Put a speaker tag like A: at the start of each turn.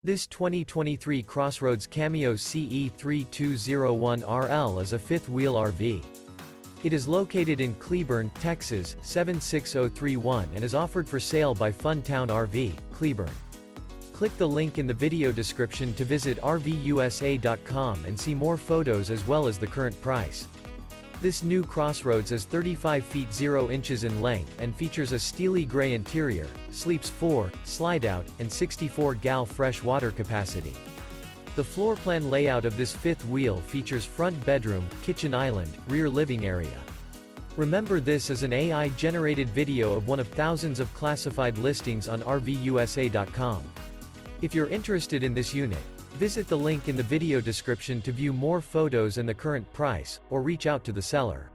A: This 2023 CrossRoads Cameo CE3201RL is a fifth-wheel RV. It is located in Cleburne, Texas, 76031 and is offered for sale by Fun Town RV, Cleburne. Click the link in the video description to visit RVUSA.com and see more photos as well as the current price. This new CrossRoads is 35 feet 0 inches in length and features a steely gray interior, sleeps 4, Slideout, and 64 gal fresh water capacity. The floor plan layout of this fifth wheel features front bedroom, kitchen island, rear living area. Remember, this is an AI-generated video of one of thousands of classified listings on RVUSA.com. If you're interested in this unit, visit the link in the video description to view more photos and the current price, or reach out to the seller.